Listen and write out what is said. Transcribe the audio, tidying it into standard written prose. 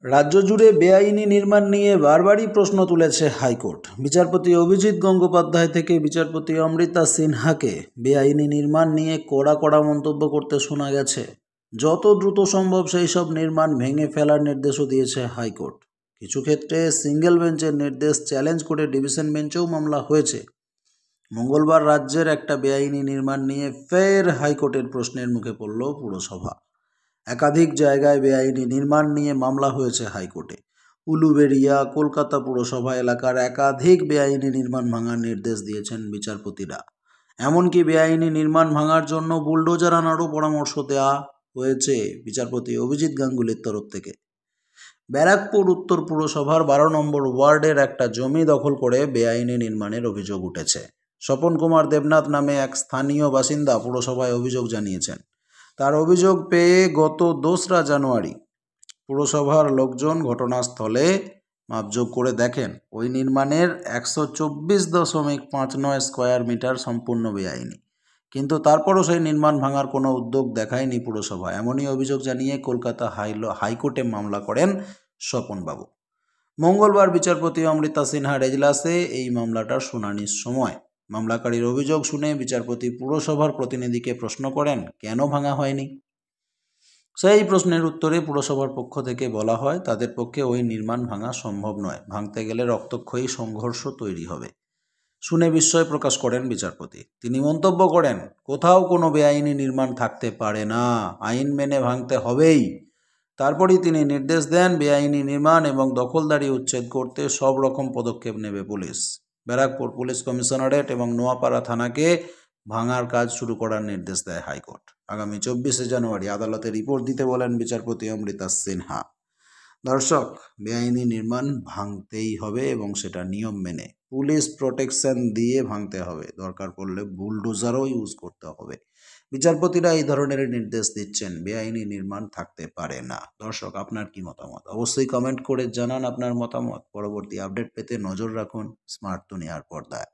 রাজ্য জুড়ে বেআইনি নির্মাণ নিয়ে বারবারই প্রশ্ন তুলেছে হাইকোর্ট। বিচারপতি অভিজিৎ গঙ্গোপাধ্যায় থেকে বিচারপতি অমৃতা সিনহাকে বেআইনি নির্মাণ নিয়ে কড়া কড়া মন্তব্য করতে শোনা গেছে। যত দ্রুত সম্ভব সেই সব নির্মাণ ভেঙে ফেলার নির্দেশও দিয়েছে হাইকোর্ট। কিছু ক্ষেত্রে সিঙ্গেল বেঞ্চের নির্দেশ চ্যালেঞ্জ করে ডিভিশন বেঞ্চেও মামলা হয়েছে। মঙ্গলবার রাজ্যের একটা বেআইনি নির্মাণ নিয়ে ফের হাইকোর্টের প্রশ্নের মুখে পড়ল পুরসভা। একাধিক জায়গায় বেআইনি নির্মাণ নিয়ে মামলা হয়েছে হাইকোর্টে। উলুবেড়িয়া, কলকাতা পুরসভা এলাকার একাধিক বেআইনি নির্মাণ ভাঙার নির্দেশ দিয়েছেন বিচারপতিরা। এমনকি বেআইনি নির্মাণ ভাঙার জন্য বুলডোজার আনারও পরামর্শ দেওয়া হয়েছে বিচারপতি অভিজিৎ গাঙ্গুলির তরফ থেকে। ব্যারাকপুর উত্তর পুরসভার 12 নম্বর ওয়ার্ডের একটা জমি দখল করে বেআইনি নির্মাণের অভিযোগ উঠেছে। স্বপন কুমার দেবনাথ নামে এক স্থানীয় বাসিন্দা পুরসভায় অভিযোগ জানিয়েছেন। তার অভিযোগ পেয়ে গত 2রা জানুয়ারি পুরসভার লোকজন ঘটনাস্থলে মাপযোগ করে দেখেন ওই নির্মাণের 124.59 স্কোয়ার মিটার সম্পূর্ণ বেআইনি। কিন্তু তারপরও সেই নির্মাণ ভাঙার কোনো উদ্যোগ দেখায়নি পুরসভা। এমনই অভিযোগ জানিয়ে কলকাতা হাইকোর্টে মামলা করেন স্বপনবাবু। মঙ্গলবার বিচারপতি অমৃতা সিনহার এজলাসে এই মামলাটার শুনানির সময় মামলাকারীর অভিযোগ শুনে বিচারপতি পুরসভার প্রতিনিধিকে প্রশ্ন করেন কেন ভাঙা হয়নি। সেই প্রশ্নের উত্তরে পুরসভার পক্ষ থেকে বলা হয় তাদের পক্ষে ওই নির্মাণ ভাঙা সম্ভব নয়, ভাঙতে গেলে রক্তক্ষয়ী সংঘর্ষ তৈরি হবে। শুনে বিস্ময় প্রকাশ করেন বিচারপতি। তিনি মন্তব্য করেন কোথাও কোনো বেআইনি নির্মাণ থাকতে পারে না, আইন মেনে ভাঙতে হবেই। তারপরই তিনি নির্দেশ দেন বেআইনি নির্মাণ এবং দখলদারি উচ্ছেদ করতে সব রকম পদক্ষেপ নেবে পুলিশ। ব্যারাকপুর পুলিশ কমিশনারেট এবং নোয়াপাড়া থানাকে ভাঙার কাজ শুরু করার নির্দেশ দেয় হাইকোর্ট। আগামী 24শে জানুয়ারি আদালতে রিপোর্ট দিতে বলেন বিচারপতি অমৃতা সিনহা। দর্শক, বেআইনি নির্মাণ ভাঙতেই হবে এবং সেটা নিয়ম মেনে পুলিশ প্রোটেকশন দিয়ে ভাঙতে হবে, দরকার পড়লে বুলডোজারও ইউজ করতে হবে। বিচারপতিরা এই ধরনের নির্দেশ দিচ্ছেন, বেআইনি নির্মাণ থাকতে পারে না। দর্শক, আপনার কি মতামত অবশ্যই কমেন্ট করে জানান আপনার মতামত। পরবর্তী আপডেট পেতে নজর রাখুন স্মার্ট দুনিয়ার পর্দায়।